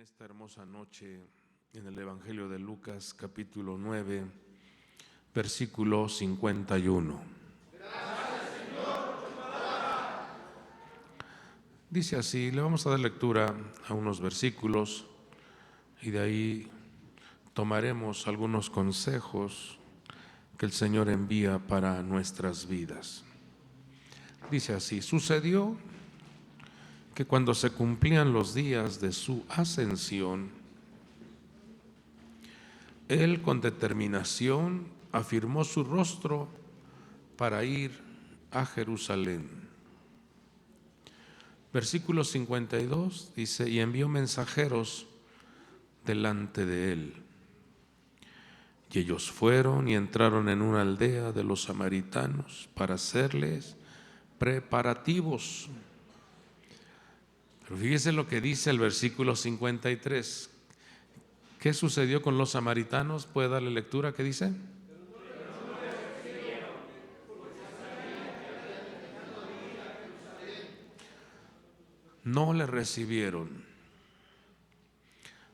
esta hermosa noche en el Evangelio de Lucas, capítulo 9, versículo 51. Dice así, le vamos a dar lectura a unos versículos y de ahí tomaremos algunos consejos que el Señor envía para nuestras vidas. Dice así, sucedió que cuando se cumplían los días de su ascensión, Él con determinación afirmó su rostro para ir a Jerusalén. Versículo 52 dice, y envió mensajeros delante de Él. Y ellos fueron y entraron en una aldea de los samaritanos para hacerles preparativos. Pero fíjese lo que dice el versículo 53. ¿Qué sucedió con los samaritanos? ¿Puede darle lectura? ¿Qué dice? No le recibieron.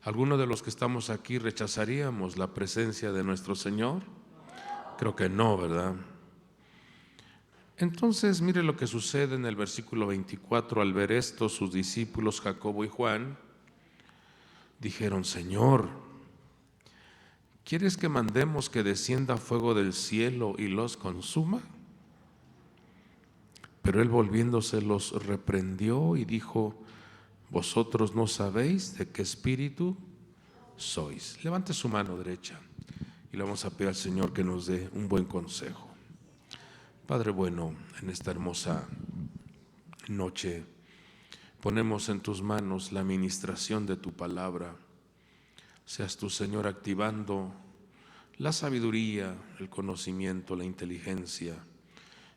¿Alguno de los que estamos aquí rechazaríamos la presencia de nuestro Señor? Creo que no, ¿verdad? Entonces, mire lo que sucede en el versículo 24. Al ver esto, sus discípulos Jacobo y Juan dijeron, Señor, ¿quieres que mandemos que descienda fuego del cielo y los consuma? Pero él volviéndose los reprendió y dijo, vosotros no sabéis de qué espíritu sois. Levante su mano derecha y le vamos a pedir al Señor que nos dé un buen consejo. Padre bueno, en esta hermosa noche ponemos en tus manos la administración de tu palabra. Seas tú, Señor, activando la sabiduría, el conocimiento, la inteligencia,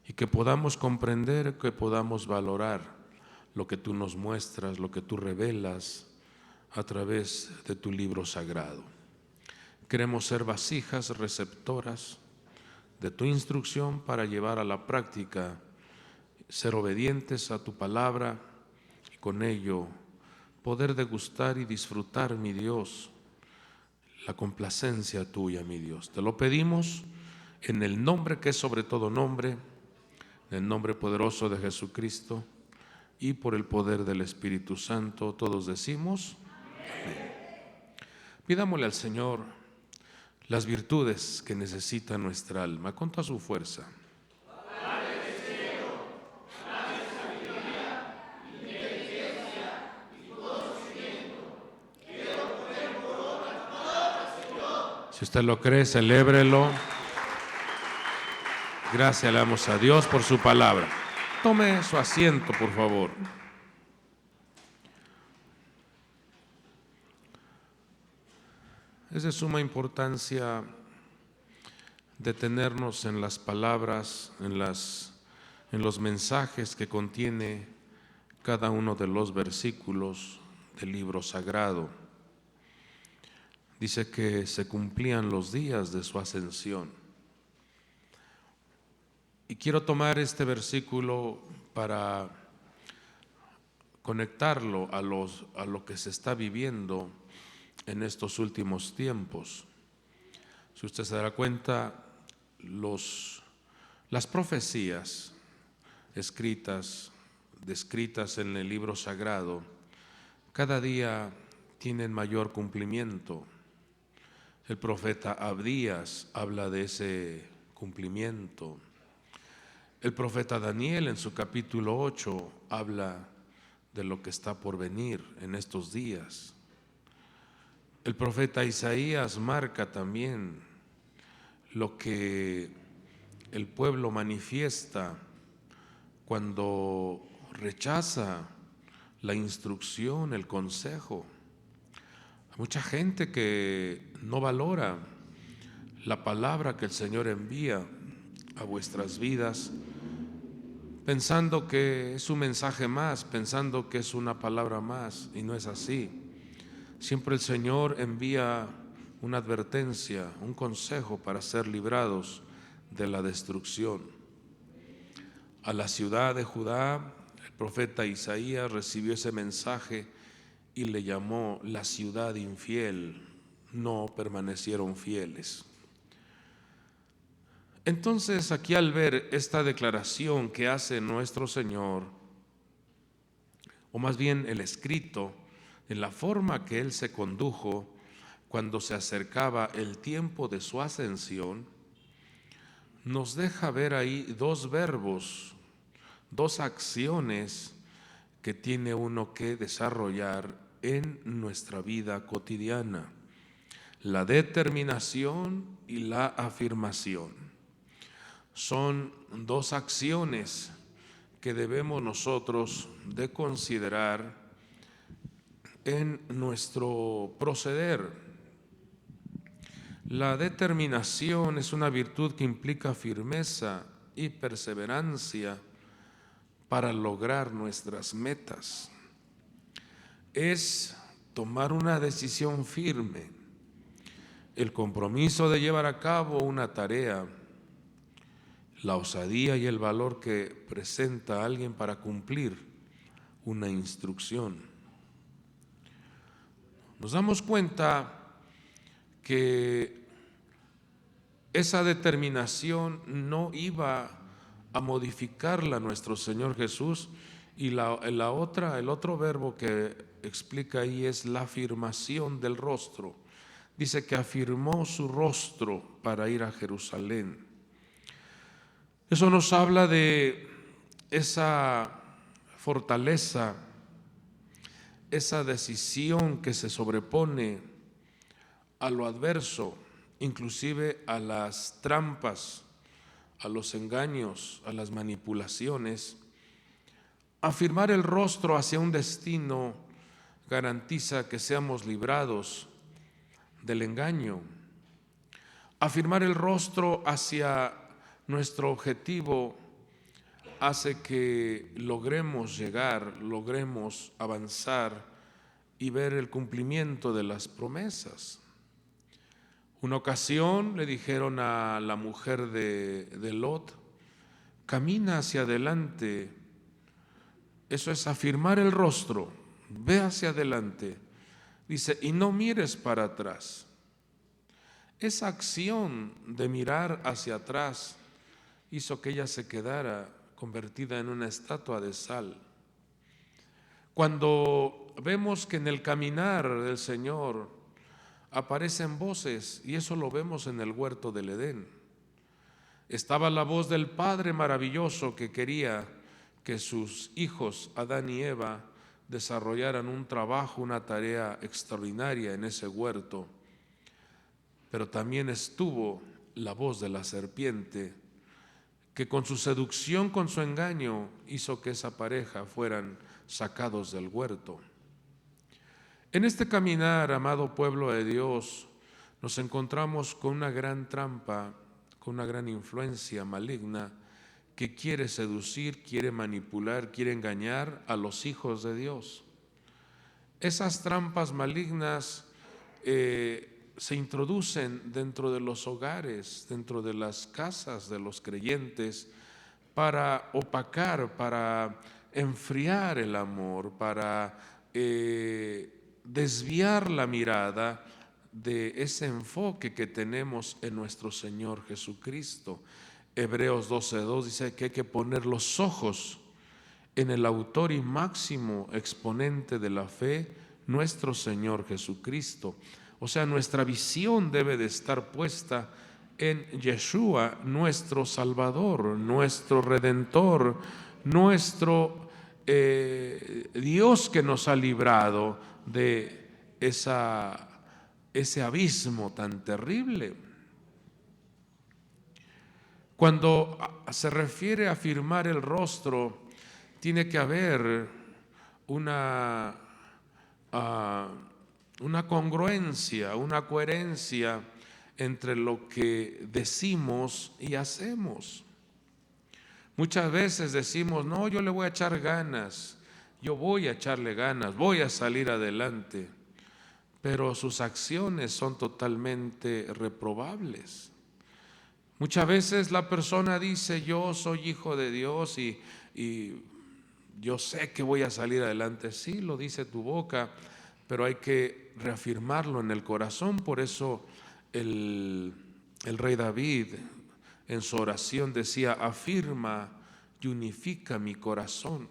y que podamos comprender, que podamos valorar lo que tú nos muestras, lo que tú revelas a través de tu libro sagrado. Queremos ser vasijas receptoras de tu instrucción para llevar a la práctica, ser obedientes a tu palabra y con ello poder degustar y disfrutar, mi Dios, la complacencia tuya, mi Dios. Te lo pedimos en el nombre que es sobre todo nombre, en el nombre poderoso de Jesucristo y por el poder del Espíritu Santo. Todos decimos amén. Pidámosle al Señor las virtudes que necesita nuestra alma con toda su fuerza. Si usted lo cree, celébrelo. Gracias le damos a Dios por su palabra. Tome su asiento, por favor. Es de suma importancia detenernos en las palabras, en los mensajes que contiene cada uno de los versículos del libro sagrado. Dice que se cumplían los días de su ascensión. Y quiero tomar este versículo para conectarlo a lo que se está viviendo en estos últimos tiempos. Si usted se dará cuenta, las profecías descritas en el libro sagrado, cada día tienen mayor cumplimiento. El profeta Abdías habla de ese cumplimiento. El profeta Daniel en su capítulo 8 habla de lo que está por venir en estos días. El profeta Isaías marca también lo que el pueblo manifiesta cuando rechaza la instrucción, el consejo. Hay mucha gente que no valora la palabra que el Señor envía a vuestras vidas, pensando que es un mensaje más, pensando que es una palabra más, y no es así. Siempre el Señor envía una advertencia, un consejo para ser librados de la destrucción. A la ciudad de Judá, el profeta Isaías recibió ese mensaje y le llamó la ciudad infiel. No permanecieron fieles. Entonces, aquí al ver esta declaración que hace nuestro Señor, o más bien el escrito, en la forma que Él se condujo cuando se acercaba el tiempo de su ascensión, nos deja ver ahí dos verbos, dos acciones que tiene uno que desarrollar en nuestra vida cotidiana: la determinación y la afirmación. Son dos acciones que debemos nosotros de considerar en nuestro proceder. La determinación es una virtud que implica firmeza y perseverancia para lograr nuestras metas. Es tomar una decisión firme, el compromiso de llevar a cabo una tarea, la osadía y el valor que presenta alguien para cumplir una instrucción. Nos damos cuenta que esa determinación no iba a modificarla nuestro Señor Jesús, y el otro verbo que explica ahí es la afirmación del rostro. Dice que afirmó su rostro para ir a Jerusalén. Eso nos habla de esa fortaleza, esa decisión que se sobrepone a lo adverso, inclusive a las trampas, a los engaños, a las manipulaciones. Afirmar el rostro hacia un destino garantiza que seamos librados del engaño. Afirmar el rostro hacia nuestro objetivo hace que logremos llegar, logremos avanzar y ver el cumplimiento de las promesas. Una ocasión le dijeron a la mujer de Lot: camina hacia adelante. Eso es afirmar el rostro, ve hacia adelante. Dice, y no mires para atrás. Esa acción de mirar hacia atrás hizo que ella se quedara convertida en una estatua de sal. Cuando vemos que en el caminar del Señor aparecen voces, y eso lo vemos en el huerto del Edén, estaba la voz del Padre maravilloso que quería que sus hijos, Adán y Eva, desarrollaran un trabajo, una tarea extraordinaria en ese huerto. Pero también estuvo la voz de la serpiente, que con su seducción, con su engaño, hizo que esa pareja fueran sacados del huerto. En este caminar, amado pueblo de Dios, nos encontramos con una gran trampa, con una gran influencia maligna que quiere seducir, quiere manipular, quiere engañar a los hijos de Dios. Esas trampas malignas se introducen dentro de los hogares, dentro de las casas de los creyentes, para opacar, para enfriar el amor, para desviar la mirada de ese enfoque que tenemos en nuestro Señor Jesucristo. Hebreos 12:2 dice que hay que poner los ojos en el autor y máximo exponente de la fe, nuestro Señor Jesucristo. O sea, nuestra visión debe de estar puesta en Yeshua, nuestro Salvador, nuestro Redentor, nuestro Dios que nos ha librado de ese abismo tan terrible. Cuando se refiere a afirmar el rostro, tiene que haber una congruencia, una coherencia entre lo que decimos y hacemos. Muchas veces decimos, no, yo le voy a echar ganas, yo voy a echarle ganas, voy a salir adelante, pero sus acciones son totalmente reprobables. Muchas veces la persona dice, yo soy hijo de Dios y yo sé que voy a salir adelante. Sí, lo dice tu boca, pero hay que reafirmarlo en el corazón. Por eso el rey David en su oración decía: afirma y unifica mi corazón,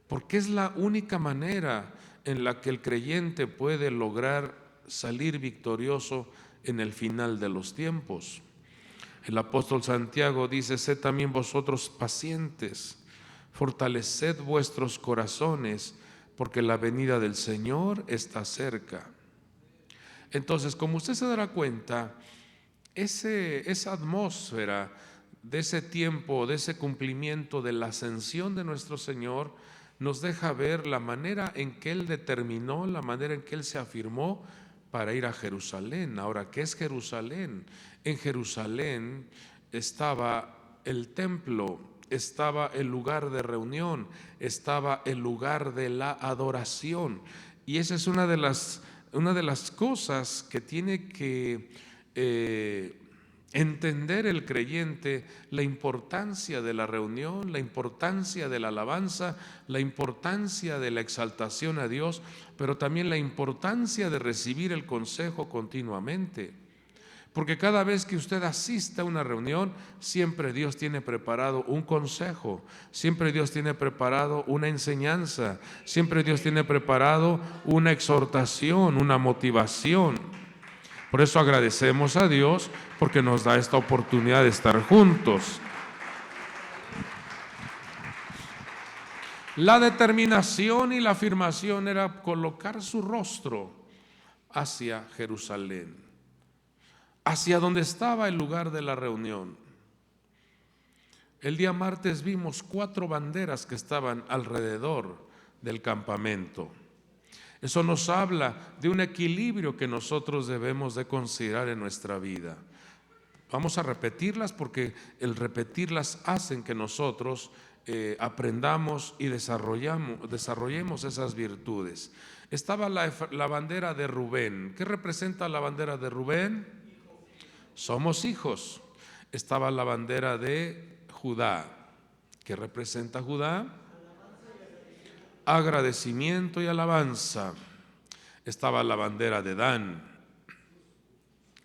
porque es la única manera en la que el creyente puede lograr salir victorioso en el final de los tiempos. El apóstol Santiago dice: sed también vosotros pacientes, fortaleced vuestros corazones, porque la venida del Señor está cerca. Entonces, como usted se dará cuenta, esa atmósfera de ese tiempo, de ese cumplimiento de la ascensión de nuestro Señor, nos deja ver la manera en que Él determinó, la manera en que Él se afirmó para ir a Jerusalén. Ahora, ¿qué es Jerusalén? En Jerusalén estaba el templo, estaba el lugar de reunión, estaba el lugar de la adoración. Y esa es una de las cosas que tiene que entender el creyente: la importancia de la reunión, la importancia de la alabanza, la importancia de la exaltación a Dios, pero también la importancia de recibir el consejo continuamente. Porque cada vez que usted asista a una reunión, siempre Dios tiene preparado un consejo, siempre Dios tiene preparado una enseñanza, siempre Dios tiene preparado una exhortación, una motivación. Por eso agradecemos a Dios porque nos da esta oportunidad de estar juntos. La determinación y la afirmación era colocar su rostro hacia Jerusalén, hacia donde estaba el lugar de la reunión. El día martes vimos 4 banderas que estaban alrededor del campamento. Eso nos habla de un equilibrio que nosotros debemos de considerar en nuestra vida. Vamos a repetirlas porque el repetirlas hacen que nosotros aprendamos y desarrollemos esas virtudes. Estaba la bandera de Rubén. ¿Qué representa la bandera de Rubén? Somos hijos. Estaba la bandera de Judá. ¿Qué representa Judá? Agradecimiento y alabanza. Estaba la bandera de Dan,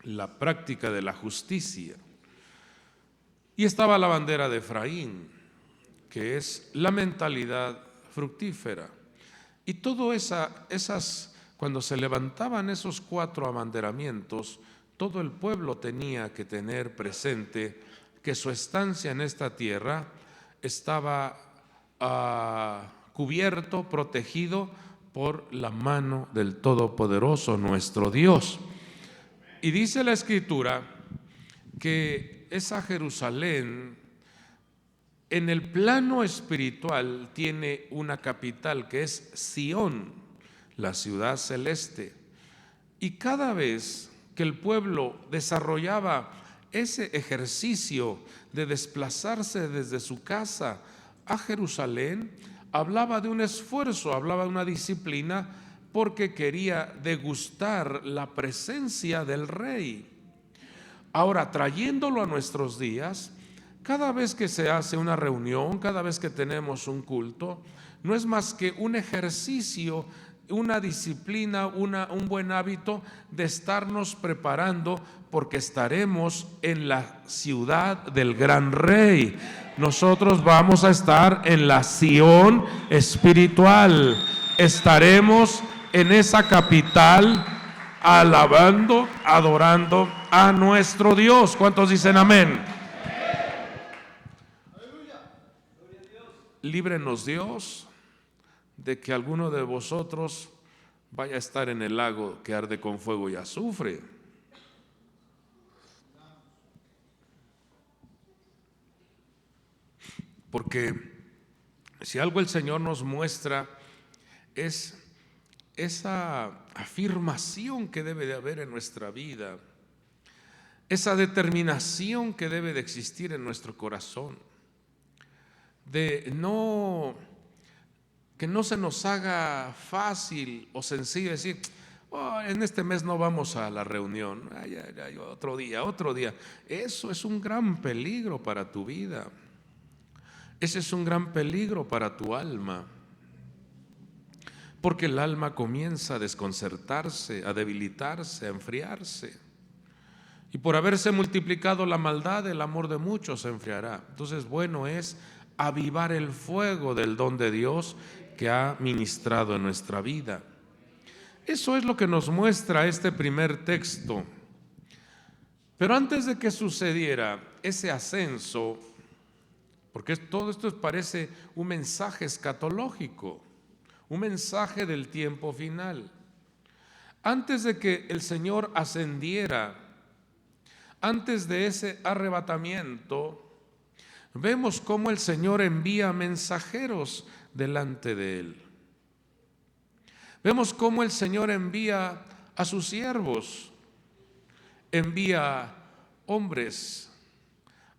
la práctica de la justicia. Y estaba la bandera de Efraín, que es la mentalidad fructífera. Y todo cuando se levantaban esos 4 abanderamientos, todo el pueblo tenía que tener presente que su estancia en esta tierra estaba cubierto, protegido por la mano del Todopoderoso, nuestro Dios. Y dice la Escritura que esa Jerusalén, en el plano espiritual, tiene una capital que es Sión, la ciudad celeste. Y cada vez que el pueblo desarrollaba ese ejercicio de desplazarse desde su casa a Jerusalén, hablaba de un esfuerzo, hablaba de una disciplina, porque quería degustar la presencia del Rey. Ahora, trayéndolo a nuestros días, cada vez que se hace una reunión, cada vez que tenemos un culto, no es más que un ejercicio, una disciplina, un buen hábito de estarnos preparando, porque estaremos en la ciudad del gran Rey. Nosotros vamos a estar en la Sión espiritual. Estaremos en esa capital alabando, adorando a nuestro Dios. ¿Cuántos dicen amén? Líbrenos Dios de que alguno de vosotros vaya a estar en el lago que arde con fuego y azufre. Porque si algo el Señor nos muestra es esa afirmación que debe de haber en nuestra vida, esa determinación que debe de existir en nuestro corazón, de que no se nos haga fácil o sencillo decir: oh, en este mes no vamos a la reunión, otro día. Eso es un gran peligro para tu vida. Ese es un gran peligro para tu alma. porque el alma comienza a desconcertarse, a debilitarse, a enfriarse. Y por haberse multiplicado la maldad, el amor de muchos se enfriará. Entonces, bueno es avivar el fuego del don de Dios que ha ministrado en nuestra vida. Eso es lo que nos muestra este primer texto. Pero antes de que sucediera ese ascenso, porque todo esto parece un mensaje escatológico, un mensaje del tiempo final. Antes de que el Señor ascendiera, antes de ese arrebatamiento, vemos cómo el Señor envía mensajeros delante de Él. Vemos cómo el Señor envía a sus siervos, envía hombres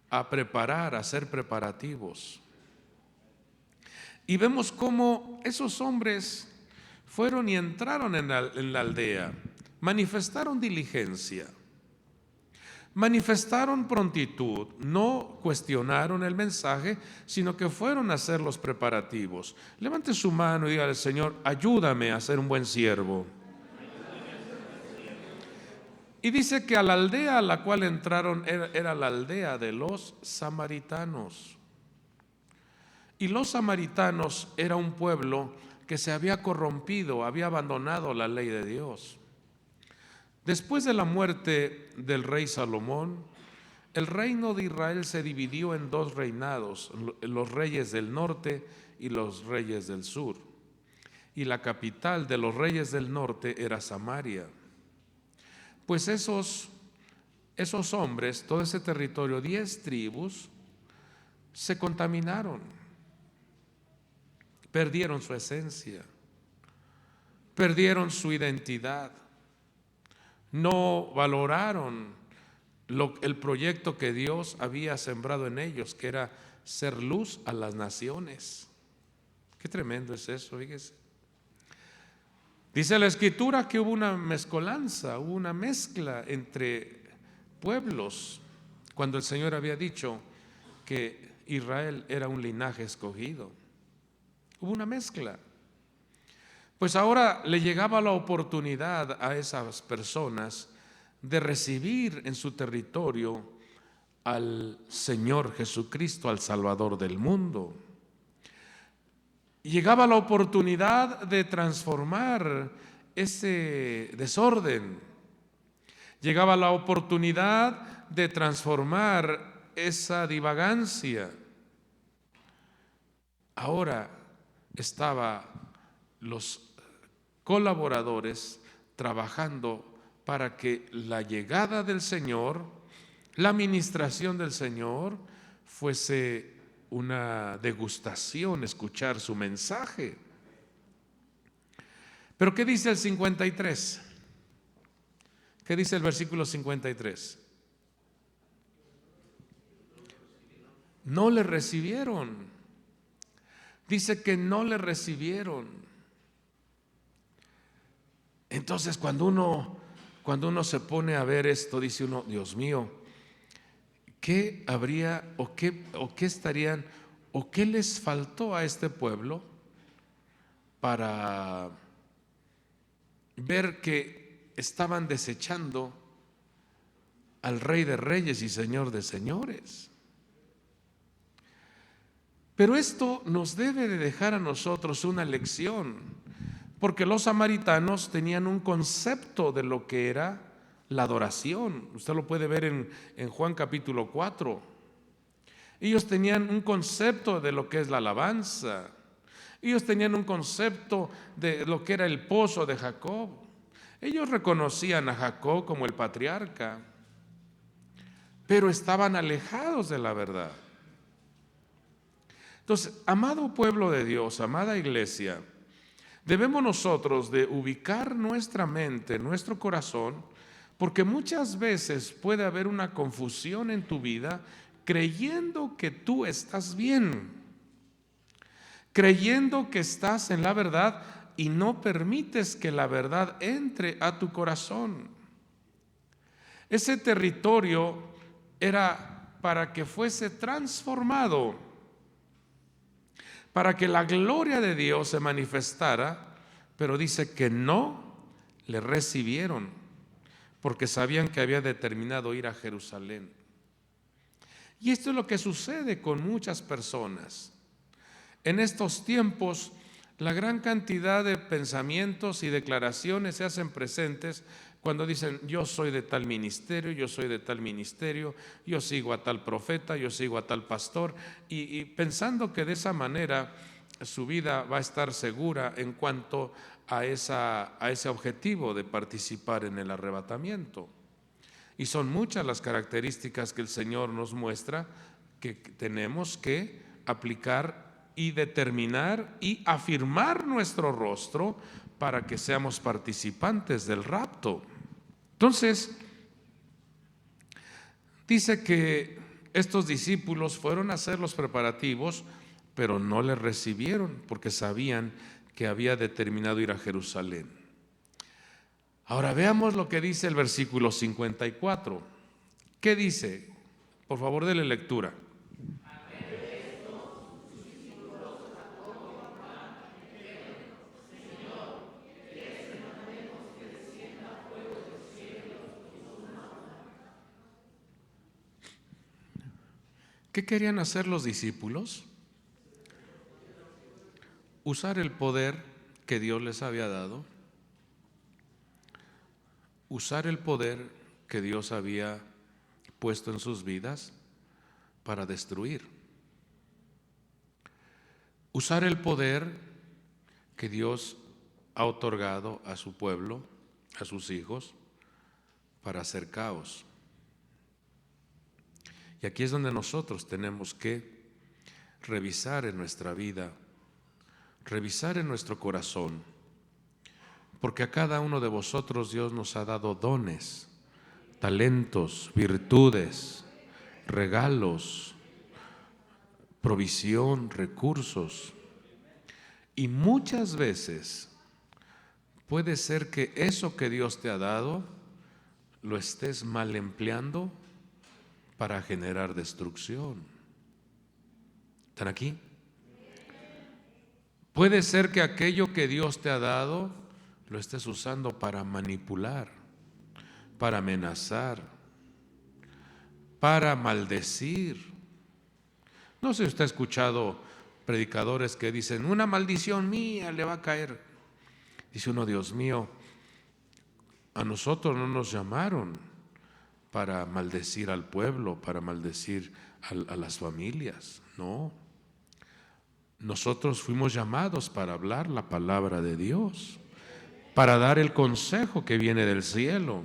a preparar, a hacer preparativos. Y vemos cómo esos hombres fueron y entraron en la aldea, manifestaron diligencia, manifestaron prontitud, no cuestionaron el mensaje, sino que fueron a hacer los preparativos. Levante su mano y diga al Señor: ayúdame a ser un buen siervo. Y dice que a la aldea a la cual entraron era la aldea de los samaritanos. Y los samaritanos era un pueblo que se había corrompido, había abandonado la ley de Dios. Después de la muerte del rey Salomón, el reino de Israel se dividió en dos reinados, los reyes del norte y los reyes del sur. Y la capital de los reyes del norte era Samaria. Pues esos hombres, todo ese territorio, 10 tribus, se contaminaron, perdieron su esencia, perdieron su identidad, no valoraron el proyecto que Dios había sembrado en ellos, que era ser luz a las naciones. Qué tremendo es eso, fíjese. Dice la Escritura que hubo una mezcolanza, hubo una mezcla entre pueblos, cuando el Señor había dicho que Israel era un linaje escogido. Hubo una mezcla. Pues ahora le llegaba la oportunidad a esas personas de recibir en su territorio al Señor Jesucristo, al Salvador del mundo. Llegaba la oportunidad de transformar ese desorden. Llegaba la oportunidad de transformar esa divagancia. Ahora estaban los colaboradores trabajando para que la llegada del Señor, la ministración del Señor, fuese una degustación, escuchar su mensaje. Pero ¿qué dice el 53? ¿Qué dice el versículo 53? No le recibieron. Dice que no le recibieron. Entonces cuando uno se pone a ver esto, dice uno: Dios mío, ¿qué habría o qué estarían o qué les faltó a este pueblo para ver que estaban desechando al Rey de Reyes y Señor de Señores? Pero esto nos debe de dejar a nosotros una lección, porque los samaritanos tenían un concepto de lo que era la adoración. Usted lo puede ver en Juan capítulo 4. Ellos tenían un concepto de lo que es la alabanza. Ellos tenían un concepto de lo que era el pozo de Jacob. Ellos reconocían a Jacob como el patriarca, pero estaban alejados de la verdad. Entonces, amado pueblo de Dios, amada iglesia, debemos nosotros de ubicar nuestra mente, nuestro corazón, porque muchas veces puede haber una confusión en tu vida creyendo que tú estás bien, creyendo que estás en la verdad y no permites que la verdad entre a tu corazón. Ese territorio era para que fuese transformado, para que la gloria de Dios se manifestara, pero dice que no le recibieron porque sabían que había determinado ir a Jerusalén. Y esto es lo que sucede con muchas personas. En estos tiempos, la gran cantidad de pensamientos y declaraciones se hacen presentes cuando dicen: yo soy de tal ministerio, yo soy de tal ministerio, yo sigo a tal profeta, yo sigo a tal pastor, y pensando que de esa manera su vida va a estar segura en cuanto a ese objetivo de participar en el arrebatamiento. Y son muchas las características que el Señor nos muestra que tenemos que aplicar y determinar y afirmar nuestro rostro para que seamos participantes del rapto. Entonces, dice que estos discípulos fueron a hacer los preparativos, pero no le recibieron porque sabían que había determinado ir a Jerusalén. Ahora veamos lo que dice el versículo 54. ¿Qué dice? Por favor, dele lectura. ¿Qué querían hacer los discípulos? Usar el poder que Dios les había dado, usar el poder que Dios había puesto en sus vidas para destruir, usar el poder que Dios ha otorgado a su pueblo, a sus hijos, para hacer caos. Y aquí es donde nosotros tenemos que revisar en nuestra vida, revisar en nuestro corazón, porque a cada uno de vosotros Dios nos ha dado dones, talentos, virtudes, regalos, provisión, recursos. Y muchas veces puede ser que eso que Dios te ha dado lo estés mal empleando para generar destrucción. ¿Están aquí? Puede ser que aquello que Dios te ha dado lo estés usando para manipular, para amenazar, para maldecir. No sé si usted ha escuchado predicadores que dicen: una maldición mía le va a caer. Dice uno: Dios mío, a nosotros no nos llamaron para maldecir al pueblo, para maldecir a las familias. No, nosotros fuimos llamados para hablar la palabra de Dios, para dar el consejo que viene del cielo.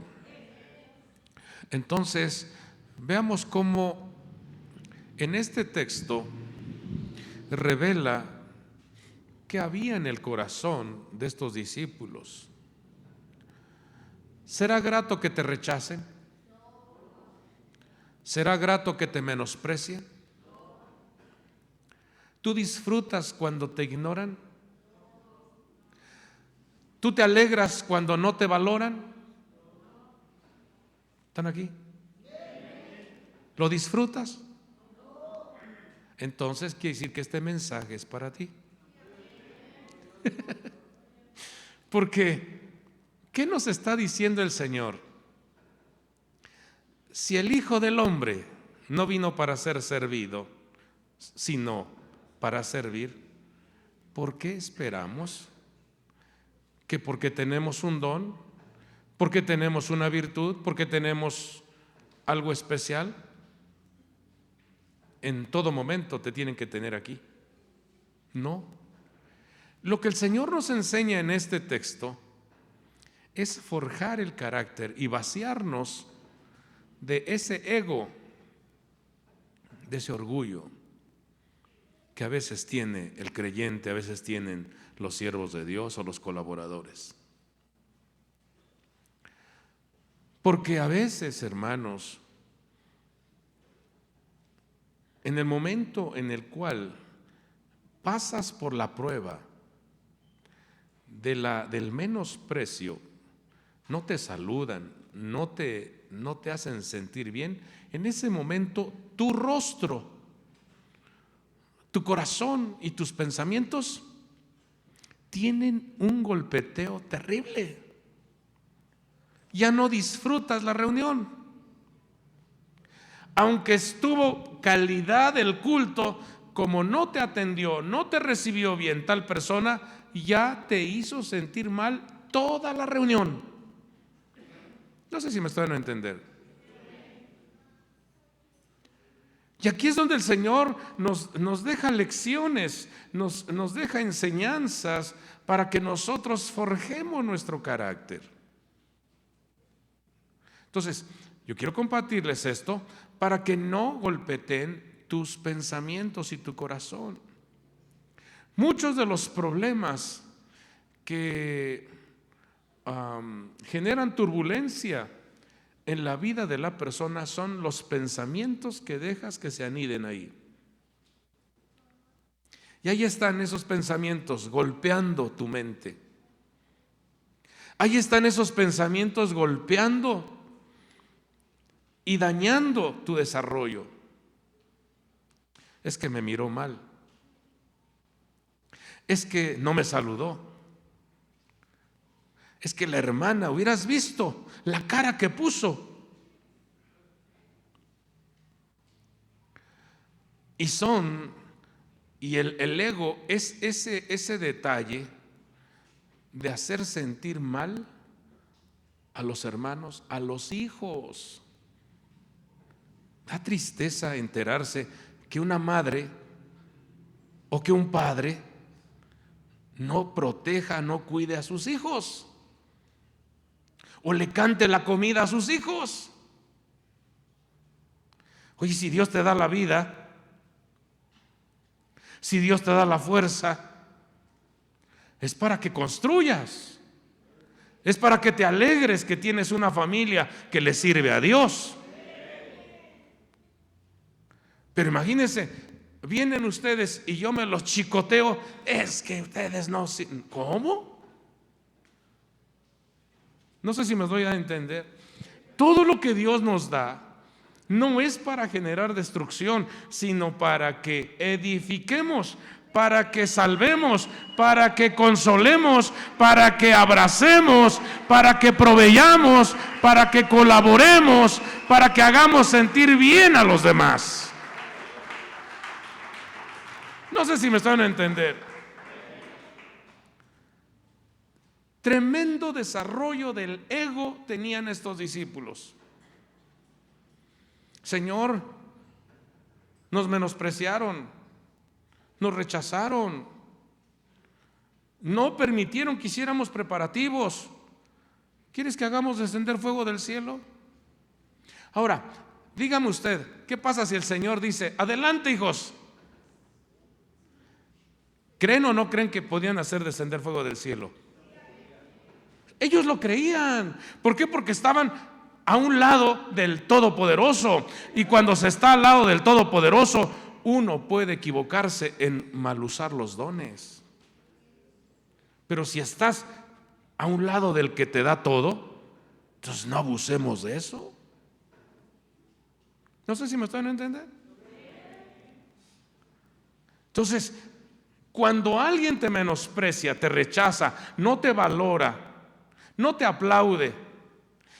Entonces, veamos cómo en este texto revela qué había en el corazón de estos discípulos. ¿Será grato que te rechacen? ¿Será grato que te menosprecien? ¿Tú disfrutas cuando te ignoran? ¿Tú te alegras cuando no te valoran? ¿Están aquí? ¿Lo disfrutas? Entonces quiere decir que este mensaje es para ti. Porque, ¿qué nos está diciendo el Señor? Si el Hijo del Hombre no vino para ser servido, sino para servir, ¿por qué esperamos que porque tenemos un don, porque tenemos una virtud, porque tenemos algo especial, en todo momento te tienen que tener aquí? No. Lo que el Señor nos enseña en este texto es forjar el carácter y vaciarnos de ese ego, de ese orgullo que a veces tiene el creyente, a veces tienen los siervos de Dios o los colaboradores. Porque a veces, hermanos, en el momento en el cual pasas por la prueba del menosprecio, no te saludan, no te hacen sentir bien, en ese momento tu rostro, tu corazón y tus pensamientos tienen un golpeteo terrible. Ya no disfrutas la reunión. Aunque estuvo calidad del culto, como no te atendió, no te recibió bien tal persona, ya te hizo sentir mal toda la reunión. No sé si me estoy dando a entender. Y aquí es donde el Señor nos deja lecciones, nos deja enseñanzas para que nosotros forjemos nuestro carácter. Entonces, yo quiero compartirles esto para que no golpeteen tus pensamientos y tu corazón. Muchos de los problemas que generan turbulencia en la vida de la persona son los pensamientos que dejas que se aniden ahí. Y ahí están esos pensamientos golpeando tu mente. Ahí están esos pensamientos golpeando y dañando tu desarrollo. Es que me miró mal. Es que no me saludó. Es que la hermana, hubieras visto la cara que puso. Y el ego es ese detalle de hacer sentir mal a los hermanos, a los hijos. Da tristeza enterarse que una madre o que un padre no proteja, no cuide a sus hijos, o le cante la comida a sus hijos. Oye, si Dios te da la vida, si Dios te da la fuerza, es para que construyas, es para que te alegres que tienes una familia que le sirve a Dios. Pero imagínense, vienen ustedes y yo me los chicoteo. Es que ustedes no... ¿Cómo? No sé si me doy a entender. Todo lo que Dios nos da no es para generar destrucción, sino para que edifiquemos, para que salvemos, para que consolemos, para que abracemos, para que proveyamos, para que colaboremos, para que hagamos sentir bien a los demás. No sé si me están a entender. Tremendo desarrollo del ego tenían estos discípulos. Señor, nos menospreciaron, nos rechazaron, no permitieron que hiciéramos preparativos. ¿Quieres que hagamos descender fuego del cielo? Ahora, dígame usted, ¿qué pasa si el Señor dice, adelante hijos? ¿Creen o no creen que podían hacer descender fuego del cielo? Ellos lo creían. ¿Por qué? Porque estaban a un lado del Todopoderoso. Y cuando se está al lado del Todopoderoso, uno puede equivocarse en mal usar los dones. Pero si estás a un lado del que te da todo, entonces no abusemos de eso. No sé si me están entendiendo. Entonces, cuando alguien te menosprecia, te rechaza, no te valora, no te aplaude,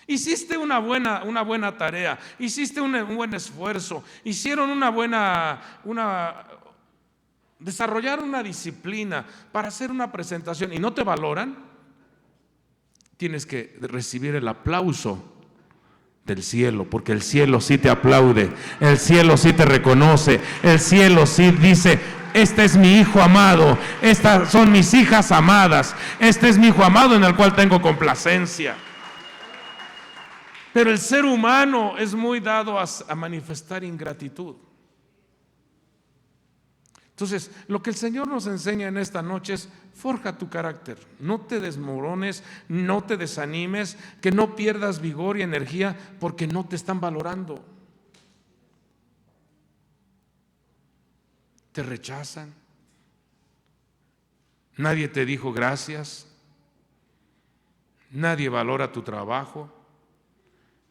hiciste una buena tarea, hiciste un buen esfuerzo, hicieron desarrollaron una disciplina para hacer una presentación y no te valoran, tienes que recibir el aplauso del cielo, porque el cielo sí te aplaude, el cielo sí te reconoce, el cielo sí dice, este es mi hijo amado, estas son mis hijas amadas, este es mi hijo amado en el cual tengo complacencia. Pero el ser humano es muy dado a manifestar ingratitud. Entonces, lo que el Señor nos enseña en esta noche es: forja tu carácter, no te desmorones, no te desanimes, que no pierdas vigor y energía porque no te están valorando. Te rechazan, nadie te dijo gracias, nadie valora tu trabajo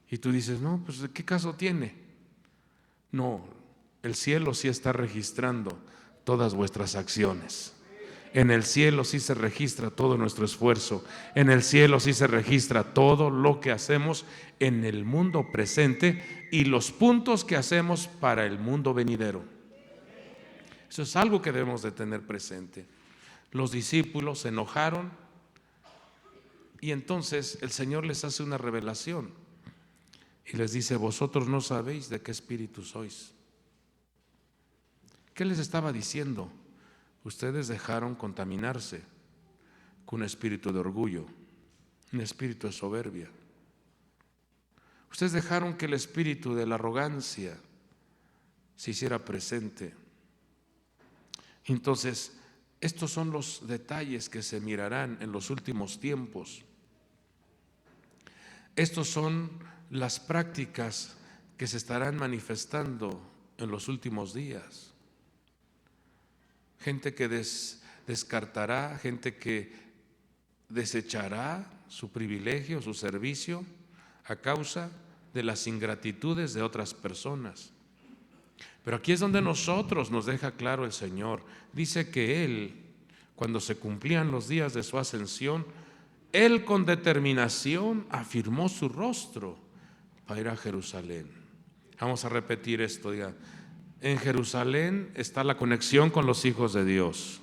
y tú dices, no, pues ¿qué caso tiene? No, el cielo sí está registrando todas vuestras acciones. En el cielo sí se registra todo nuestro esfuerzo. En el cielo sí se registra todo lo que hacemos en el mundo presente y los puntos que hacemos para el mundo venidero. Eso es algo que debemos de tener presente. Los discípulos se enojaron y entonces el Señor les hace una revelación y les dice: vosotros no sabéis de qué espíritu sois. ¿Qué les estaba diciendo? Ustedes dejaron contaminarse con un espíritu de orgullo, un espíritu de soberbia. Ustedes dejaron que el espíritu de la arrogancia se hiciera presente. Entonces, estos son los detalles que se mirarán en los últimos tiempos. Estos son las prácticas que se estarán manifestando en los últimos días. Gente que descartará, gente que desechará su privilegio, su servicio, a causa de las ingratitudes de otras personas. Pero aquí es donde nosotros nos deja claro el Señor. Dice que Él, cuando se cumplían los días de su ascensión, Él con determinación afirmó su rostro para ir a Jerusalén. Vamos a repetir esto, diga: en Jerusalén está la conexión con los hijos de Dios.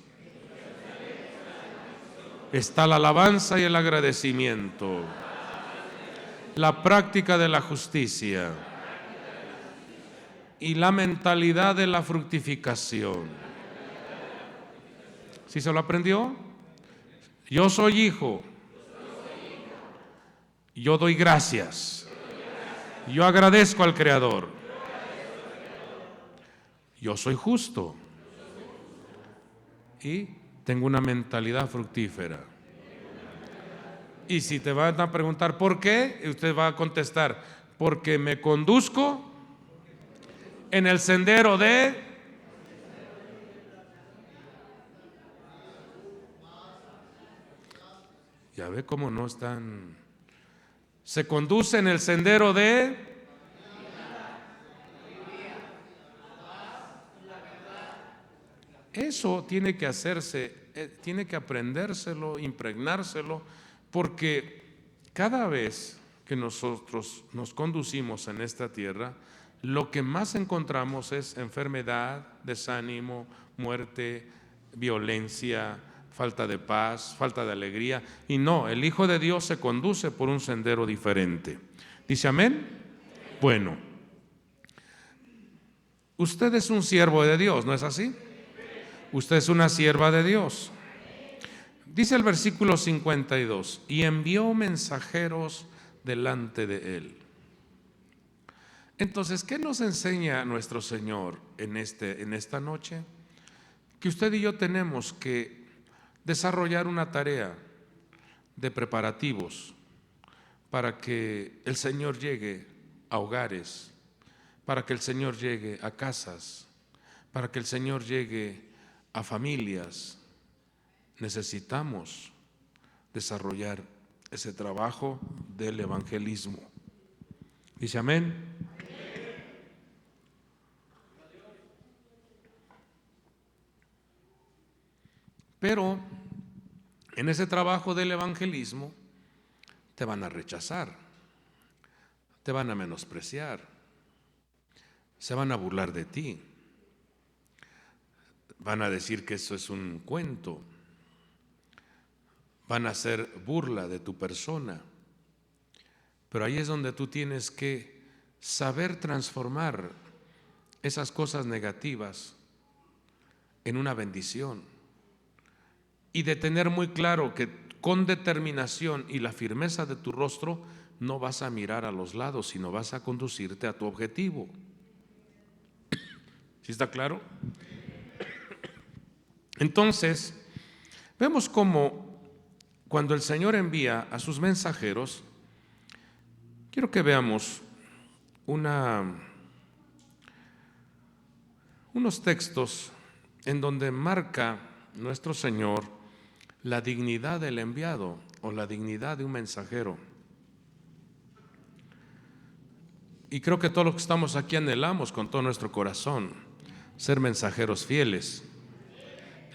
Está la alabanza y el agradecimiento, la práctica de la justicia y la mentalidad de la fructificación. ¿Sí se lo aprendió? Yo soy hijo. Yo doy gracias. Yo agradezco al Creador. Yo soy justo y tengo una mentalidad fructífera. Y si te van a preguntar ¿por qué?, usted va a contestar: porque me conduzco en el sendero de... Ya ve cómo no están. Se conduce en el sendero de... Eso tiene que hacerse, tiene que aprendérselo, impregnárselo, porque cada vez que nosotros nos conducimos en esta tierra, lo que más encontramos es enfermedad, desánimo, muerte, violencia, falta de paz, falta de alegría. Y no, el Hijo de Dios se conduce por un sendero diferente. ¿Dice amén? Bueno, usted es un siervo de Dios, ¿no es así? Usted es una sierva de Dios. Dice el versículo 52: y envió mensajeros delante de él. Entonces, ¿qué nos enseña nuestro Señor en esta noche? Que usted y yo tenemos que desarrollar una tarea de preparativos para que el Señor llegue a hogares, para que el Señor llegue a casas, para que el Señor llegue a familias. Necesitamos desarrollar ese trabajo del evangelismo. ¿Dice amén? Pero en ese trabajo del evangelismo te van a rechazar, te van a menospreciar, se van a burlar de ti, van a decir que eso es un cuento, van a hacer burla de tu persona. Pero ahí es donde tú tienes que saber transformar esas cosas negativas en una bendición y de tener muy claro que con determinación y la firmeza de tu rostro no vas a mirar a los lados, sino vas a conducirte a tu objetivo. ¿Sí está claro? Entonces, vemos cómo cuando el Señor envía a sus mensajeros, quiero que veamos unos textos en donde marca nuestro Señor la dignidad del enviado o la dignidad de un mensajero. Y creo que todos los que estamos aquí anhelamos con todo nuestro corazón ser mensajeros fieles.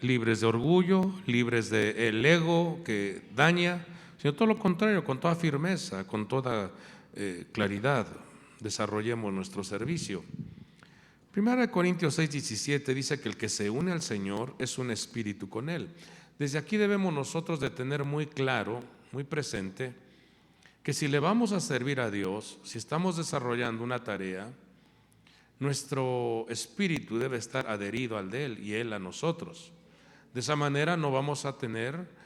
libres de orgullo, libres del ego que daña, sino todo lo contrario, con toda firmeza, con toda claridad, desarrollemos nuestro servicio. 1 Corintios 6:17 dice que el que se une al Señor es un espíritu con Él. Desde aquí debemos nosotros de tener muy claro, muy presente, que si le vamos a servir a Dios, si estamos desarrollando una tarea, nuestro espíritu debe estar adherido al de Él y Él a nosotros. De esa manera no vamos a tener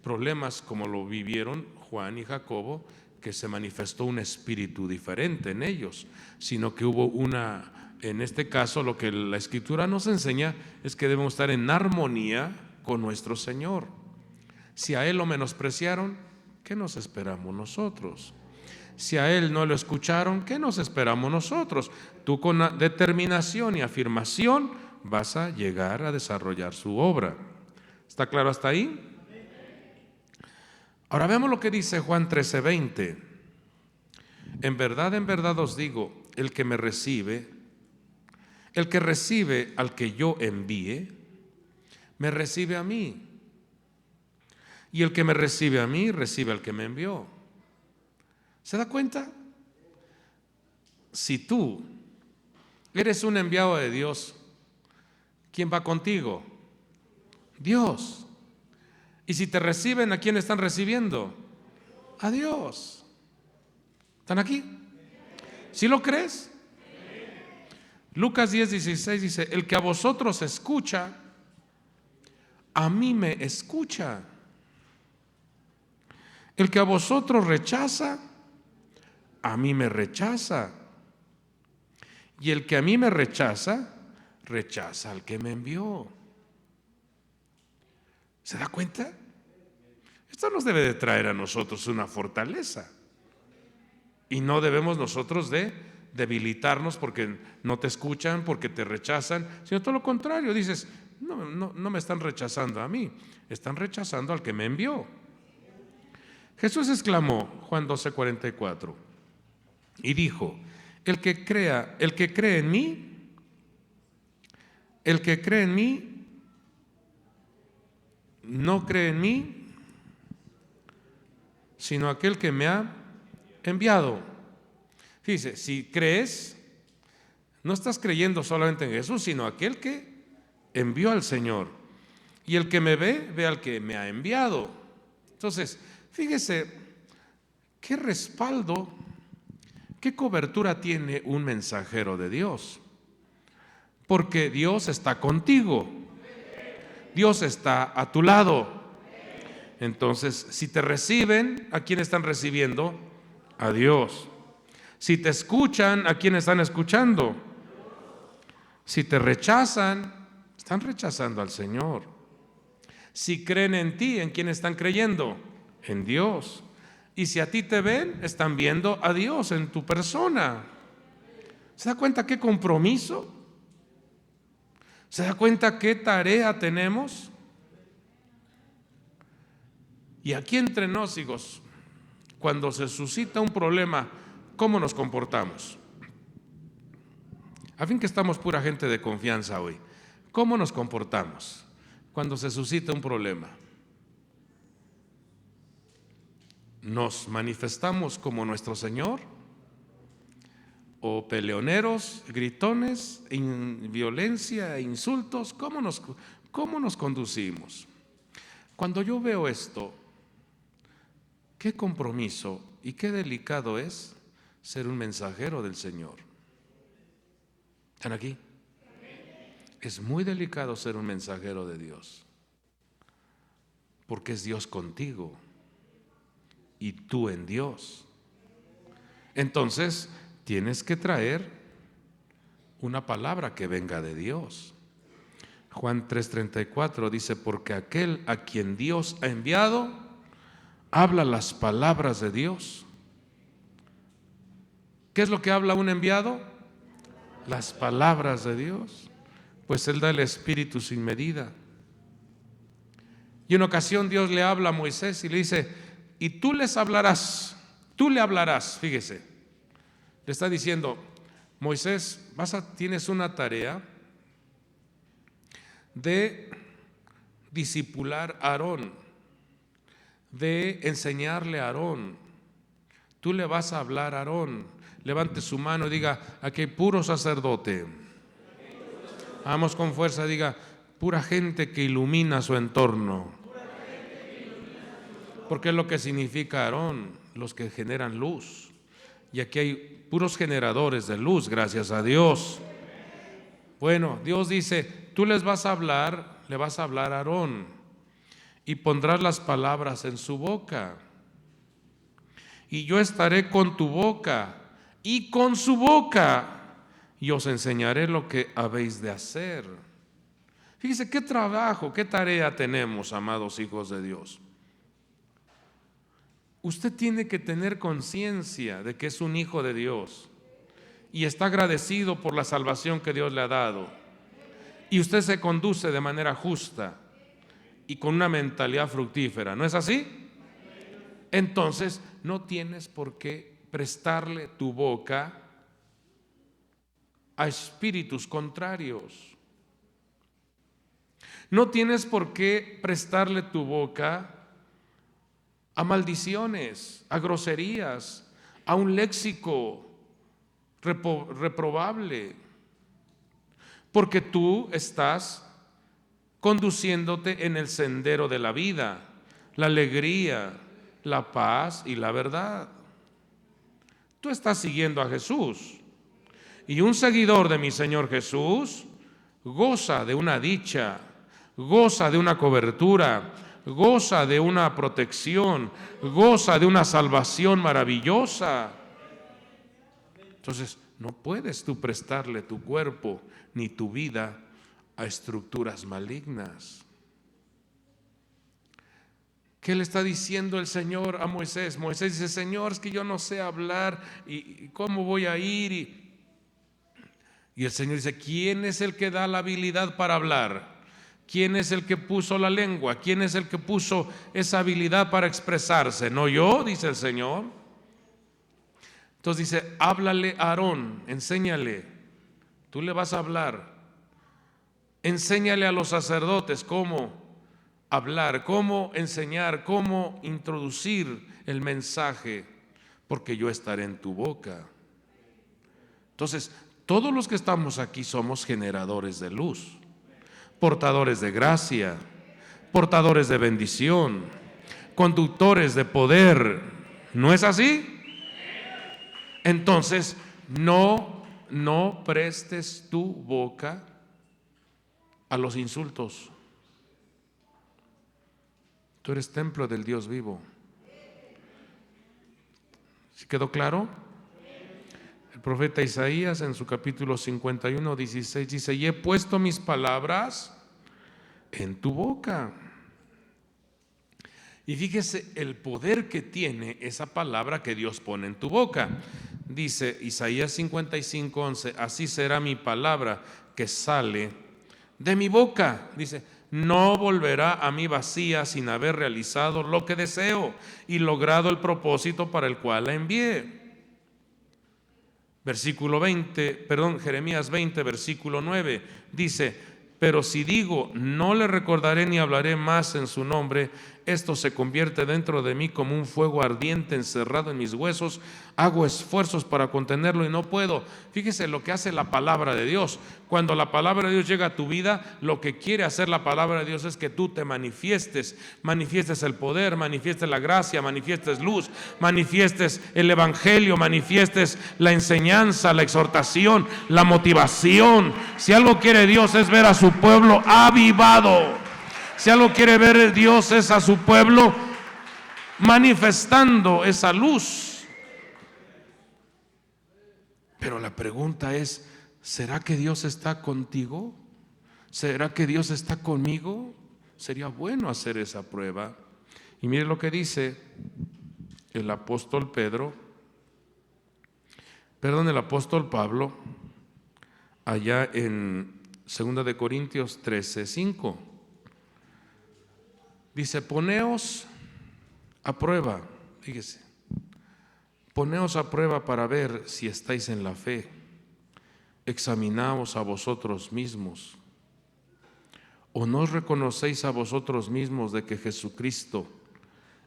problemas como lo vivieron Juan y Jacobo, que se manifestó un espíritu diferente en ellos, sino que hubo en este caso lo que la Escritura nos enseña es que debemos estar en armonía con nuestro Señor. Si a Él lo menospreciaron, ¿qué nos esperamos nosotros? Si a Él no lo escucharon, ¿qué nos esperamos nosotros? Tú con determinación y afirmación vas a llegar a desarrollar su obra. ¿Está claro hasta ahí? Ahora veamos lo que dice Juan 13:20. En verdad os digo, el que recibe al que yo envíe, me recibe a mí. Y el que me recibe a mí, recibe al que me envió. ¿Se da cuenta? Si tú eres un enviado de Dios, ¿quién va contigo? Dios. Y si te reciben, ¿a quién están recibiendo? A Dios. ¿Están aquí? ¿Sí lo crees? Lucas 10:16 dice, el que a vosotros escucha, a mí me escucha. El que a vosotros rechaza, a mí me rechaza. Y el que a mí me rechaza, rechaza al que me envió. ¿Se da cuenta? Esto nos debe de traer a nosotros una fortaleza. Y no debemos nosotros de debilitarnos porque no te escuchan, porque te rechazan, sino todo lo contrario. Dices, no me están rechazando a mí, están rechazando al que me envió. Jesús exclamó, Juan 12:44, y dijo, el que cree en mí, no cree en mí, sino aquel que me ha enviado. Fíjese, si crees, no estás creyendo solamente en Jesús, sino aquel que envió al Señor. Y el que me ve al que me ha enviado. Entonces, fíjese, qué respaldo, qué cobertura tiene un mensajero de Dios. Porque Dios está contigo. Dios está a tu lado. Entonces, si te reciben, ¿a quién están recibiendo? A Dios. Si te escuchan, ¿a quién están escuchando? Si te rechazan, están rechazando al Señor. Si creen en ti, ¿en quién están creyendo? En Dios. Y si a ti te ven, están viendo a Dios en tu persona. ¿Se da cuenta qué compromiso? ¿Se da cuenta qué tarea tenemos? Y aquí entre nos, hijos, cuando se suscita un problema, ¿cómo nos comportamos? A fin que estamos pura gente de confianza hoy. ¿Cómo nos comportamos cuando se suscita un problema? ¿Nos manifestamos como nuestro Señor? ¿O peleoneros, gritones, violencia, insultos? ¿Cómo nos conducimos? Cuando yo veo esto, qué compromiso y qué delicado es ser un mensajero del Señor. ¿Están aquí? Es muy delicado ser un mensajero de Dios, porque es Dios contigo y tú en Dios. Entonces, tienes que traer una palabra que venga de Dios. Juan 3:34 dice, porque aquel a quien Dios ha enviado, habla las palabras de Dios. ¿Qué es lo que habla un enviado? Las palabras de Dios. Pues Él da el Espíritu sin medida. Y en ocasión Dios le habla a Moisés y le dice, y tú le hablarás, fíjese. Le está diciendo, Moisés, tienes una tarea de discipular a Aarón, de enseñarle a Aarón. Tú le vas a hablar a Aarón. Levante su mano y diga: aquí hay puro sacerdote. Vamos con fuerza, diga: pura gente que ilumina su entorno. Porque es lo que significa Aarón, los que generan luz. Y aquí hay puros generadores de luz, gracias a Dios. Bueno, Dios dice: tú les vas a hablar, le vas a hablar a Aarón, y pondrás las palabras en su boca. Y yo estaré con tu boca y con su boca, y os enseñaré lo que habéis de hacer. Fíjese qué trabajo, qué tarea tenemos, amados hijos de Dios. Usted tiene que tener conciencia de que es un hijo de Dios y está agradecido por la salvación que Dios le ha dado. Y usted se conduce de manera justa y con una mentalidad fructífera, ¿no es así? Entonces no tienes por qué prestarle tu boca a espíritus contrarios. No tienes por qué prestarle tu boca a maldiciones, a groserías, a un léxico reprobable, porque tú estás conduciéndote en el sendero de la vida, la alegría, la paz y la verdad. Tú estás siguiendo a Jesús, y un seguidor de mi Señor Jesús goza de una dicha, goza de una cobertura, goza de una protección, goza de una salvación maravillosa. Entonces, no puedes tú prestarle tu cuerpo ni tu vida a estructuras malignas. ¿Qué le está diciendo el Señor a Moisés? Moisés dice: Señor, es que yo no sé hablar, y ¿cómo voy a ir? Y el Señor dice: ¿quién es el que da la habilidad para hablar? ¿Quién es el que puso la lengua? ¿Quién es el que puso esa habilidad para expresarse? ¿No yo?, dice el Señor. Entonces dice: háblale a Aarón, enséñale. Tú le vas a hablar. Enséñale a los sacerdotes cómo hablar, cómo enseñar, cómo introducir el mensaje, porque yo estaré en tu boca. Entonces, todos los que estamos aquí somos generadores de luz, portadores de gracia, portadores de bendición, conductores de poder. ¿No es así? Entonces, no prestes tu boca a los insultos. Tú eres templo del Dios vivo. ¿Sí quedó claro? El profeta Isaías en su capítulo 51, 16 dice: y he puesto mis palabras en tu boca. Y fíjese el poder que tiene esa palabra que Dios pone en tu boca. Dice Isaías 55, 11: así será mi palabra que sale de mi boca. Dice: no volverá a mí vacía sin haber realizado lo que deseo y logrado el propósito para el cual la envié. Jeremías 20, versículo 9 dice: pero si digo, no le recordaré ni hablaré más en su nombre, esto se convierte dentro de mí como un fuego ardiente encerrado en mis huesos. Hago esfuerzos para contenerlo y no puedo. Fíjese lo que hace la palabra de Dios. Cuando la palabra de Dios llega a tu vida, lo que quiere hacer la palabra de Dios es que tú te manifiestes el poder, manifiestes la gracia, manifiestes luz, manifiestes el evangelio, manifiestes la enseñanza, la exhortación, la motivación. Si algo quiere Dios es ver a su pueblo avivado. Si algo quiere ver Dios es a su pueblo manifestando esa luz. Pero la pregunta es: ¿será que Dios está contigo? ¿Será que Dios está conmigo? Sería bueno hacer esa prueba. Y mire lo que dice el apóstol el apóstol Pablo, allá en 2 de Corintios 13, 5. Dice: poneos a prueba, fíjese, poneos a prueba para ver si estáis en la fe. Examinaos a vosotros mismos. ¿O no os reconocéis a vosotros mismos de que Jesucristo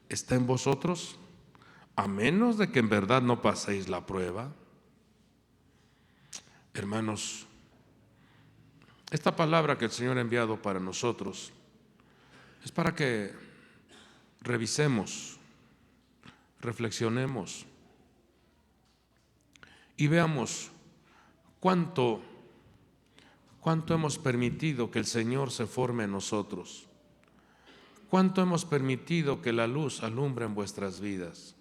está en vosotros? A menos de que en verdad no paséis la prueba. Hermanos, esta palabra que el Señor ha enviado para nosotros es para que revisemos, reflexionemos y veamos cuánto hemos permitido que el Señor se forme en nosotros, cuánto hemos permitido que la luz alumbre en vuestras vidas.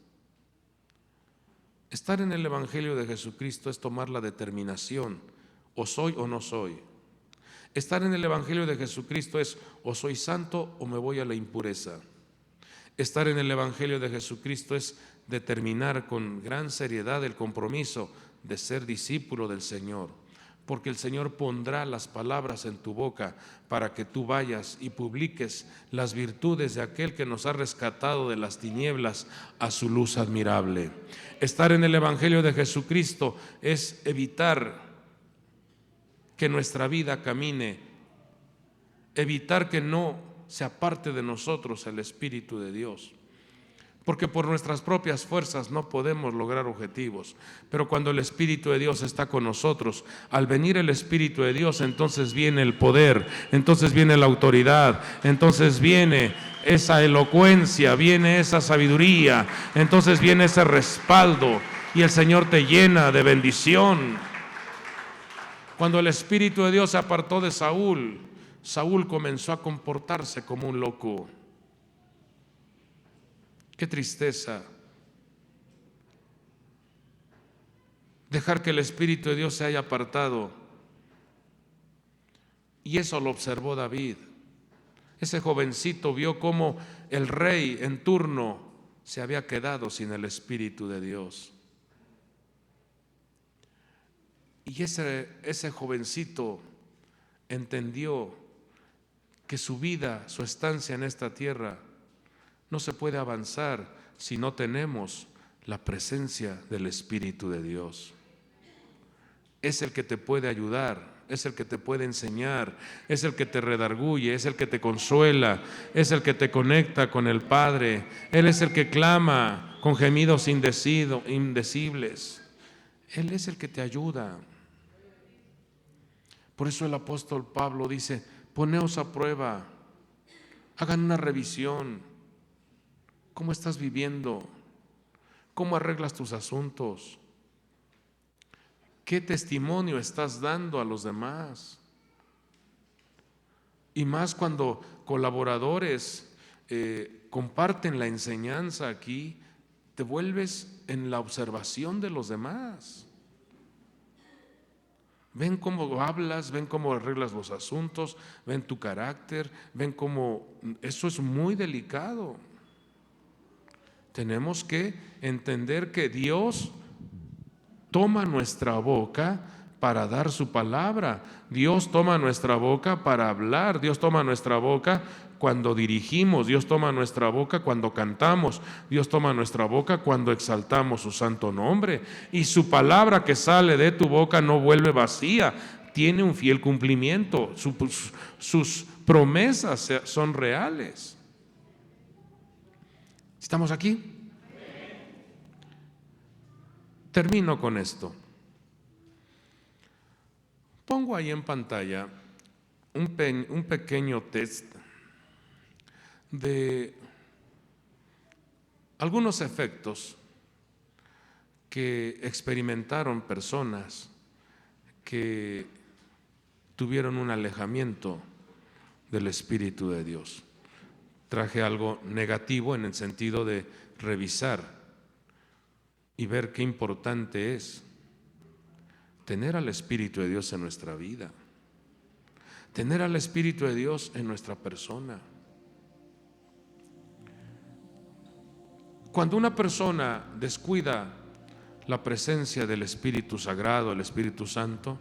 Estar en el Evangelio de Jesucristo es tomar la determinación, o soy o no soy. Estar en el Evangelio de Jesucristo es o soy santo o me voy a la impureza. Estar en el Evangelio de Jesucristo es determinar con gran seriedad el compromiso de ser discípulo del Señor, porque el Señor pondrá las palabras en tu boca para que tú vayas y publiques las virtudes de aquel que nos ha rescatado de las tinieblas a su luz admirable. Estar en el Evangelio de Jesucristo es evitar que nuestra vida camine, evitar que no se aparte de nosotros el Espíritu de Dios, porque por nuestras propias fuerzas no podemos lograr objetivos, pero cuando el Espíritu de Dios está con nosotros, al venir el Espíritu de Dios, entonces viene el poder, entonces viene la autoridad, entonces viene esa elocuencia, viene esa sabiduría, entonces viene ese respaldo y el Señor te llena de bendición. Cuando el Espíritu de Dios se apartó de Saúl, Saúl comenzó a comportarse como un loco. Qué tristeza dejar que el Espíritu de Dios se haya apartado. Y eso lo observó David. Ese jovencito vio cómo el rey en turno se había quedado sin el Espíritu de Dios. Y ese jovencito entendió que su vida, su estancia en esta tierra, no se puede avanzar si no tenemos la presencia del Espíritu de Dios. Es el que te puede ayudar, es el que te puede enseñar, es el que te redarguye, es el que te consuela, es el que te conecta con el Padre. Él es el que clama con gemidos indecibles. Él es el que te ayuda. Por eso el apóstol Pablo dice: poneos a prueba, hagan una revisión. ¿Cómo estás viviendo? ¿Cómo arreglas tus asuntos? ¿Qué testimonio estás dando a los demás? Y más cuando colaboradores comparten la enseñanza aquí, te vuelves en la observación de los demás. Ven cómo hablas, ven cómo arreglas los asuntos, ven tu carácter, ven cómo eso es muy delicado. Tenemos que entender que Dios toma nuestra boca para dar su palabra. Dios toma nuestra boca para hablar. Dios toma nuestra boca cuando dirigimos. Dios toma nuestra boca cuando cantamos. Dios toma nuestra boca cuando exaltamos su santo nombre. Y su palabra que sale de tu boca no vuelve vacía. Tiene un fiel cumplimiento. Sus promesas son reales. ¿Estamos aquí? Termino con esto. Pongo ahí en pantalla un pequeño test de algunos efectos que experimentaron personas que tuvieron un alejamiento del Espíritu de Dios. Traje algo negativo en el sentido de revisar y ver qué importante es tener al Espíritu de Dios en nuestra vida, tener al Espíritu de Dios en nuestra persona. Cuando una persona descuida la presencia del Espíritu Sagrado, el Espíritu Santo,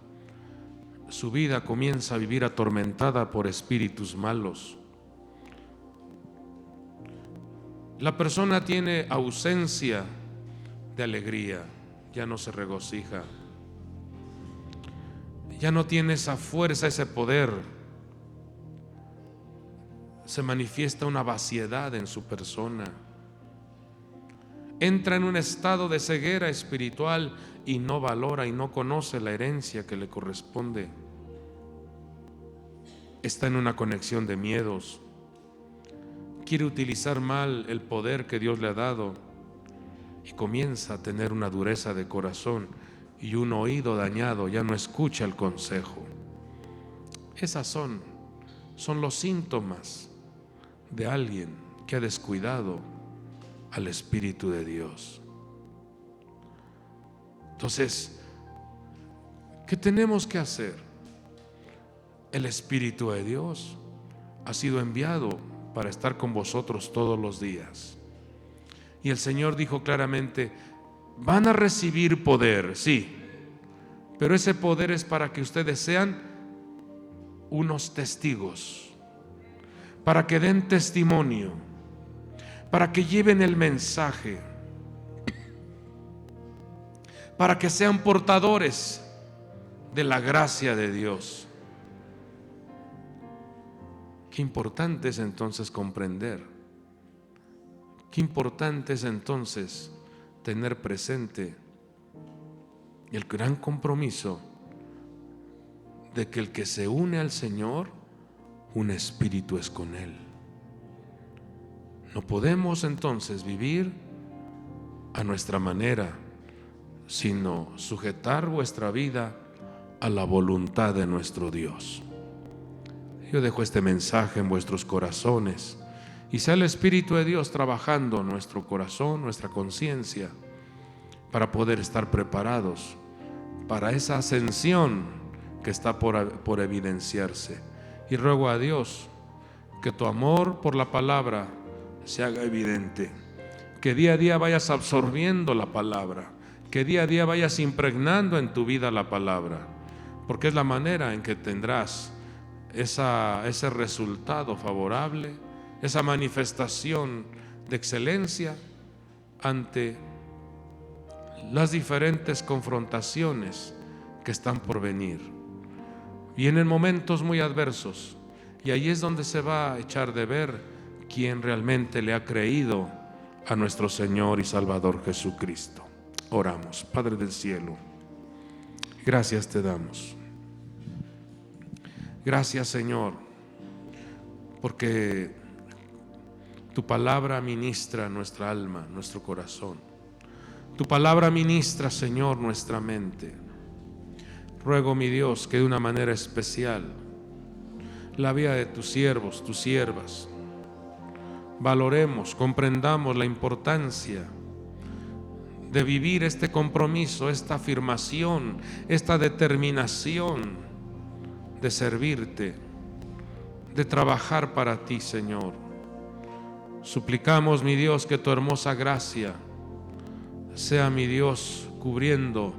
su vida comienza a vivir atormentada por espíritus malos. La persona tiene ausencia de alegría, ya no se regocija, ya no tiene esa fuerza, ese poder. se manifiesta una vaciedad en su persona. Entra en un estado de ceguera espiritual y no valora y no conoce la herencia que le corresponde. Está en una conexión de miedos. Quiere utilizar mal el poder que Dios le ha dado y comienza a tener una dureza de corazón y un oído dañado, ya no escucha el consejo. Esas son los síntomas de alguien que ha descuidado al Espíritu de Dios. Entonces, ¿qué tenemos que hacer? El Espíritu de Dios ha sido enviado para estar con vosotros todos los días. Y el Señor dijo claramente: van a recibir poder, sí, pero ese poder es para que ustedes sean unos testigos, para que den testimonio, para que lleven el mensaje, para que sean portadores de la gracia de Dios. Qué importante es entonces comprender, qué importante es entonces tener presente el gran compromiso de que el que se une al Señor, un espíritu es con Él. No podemos entonces vivir a nuestra manera, sino sujetar vuestra vida a la voluntad de nuestro Dios. Yo dejo este mensaje en vuestros corazones y sea el Espíritu de Dios trabajando en nuestro corazón, nuestra conciencia, para poder estar preparados para esa ascensión que está por evidenciarse. Y ruego a Dios que tu amor por la palabra se haga evidente, que día a día vayas absorbiendo la palabra, que día a día vayas impregnando en tu vida la palabra, porque es la manera en que tendrás ese resultado favorable, esa manifestación de excelencia ante las diferentes confrontaciones que están por venir. Vienen momentos muy adversos y ahí es donde se va a echar de ver quién realmente le ha creído a nuestro Señor y Salvador Jesucristo. Oramos. Padre del cielo, gracias te damos. Gracias, Señor, porque tu palabra ministra nuestra alma, nuestro corazón. Tu palabra ministra, Señor, nuestra mente. Ruego, mi Dios, que de una manera especial la vida de tus siervos, tus siervas, valoremos, comprendamos la importancia de vivir este compromiso, esta afirmación, esta determinación de servirte, de trabajar para ti, Señor. Suplicamos, mi Dios, que tu hermosa gracia sea, mi Dios, cubriendo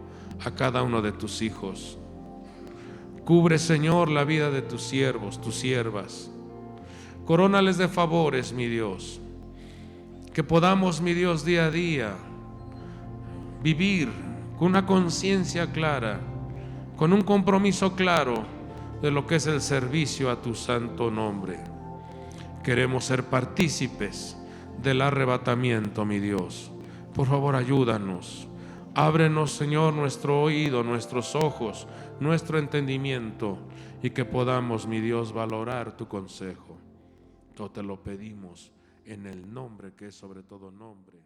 a cada uno de tus hijos. Cubre, Señor, la vida de tus siervos, tus siervas. Corónales de favores, mi Dios. Que podamos, mi Dios, día a día vivir con una conciencia clara, con un compromiso claro de lo que es el servicio a tu santo nombre. Queremos ser partícipes del arrebatamiento, mi Dios. Por favor, ayúdanos. Ábrenos, Señor, nuestro oído, nuestros ojos, nuestro entendimiento, y que podamos, mi Dios, valorar tu consejo. Todo te lo pedimos en el nombre que es sobre todo nombre.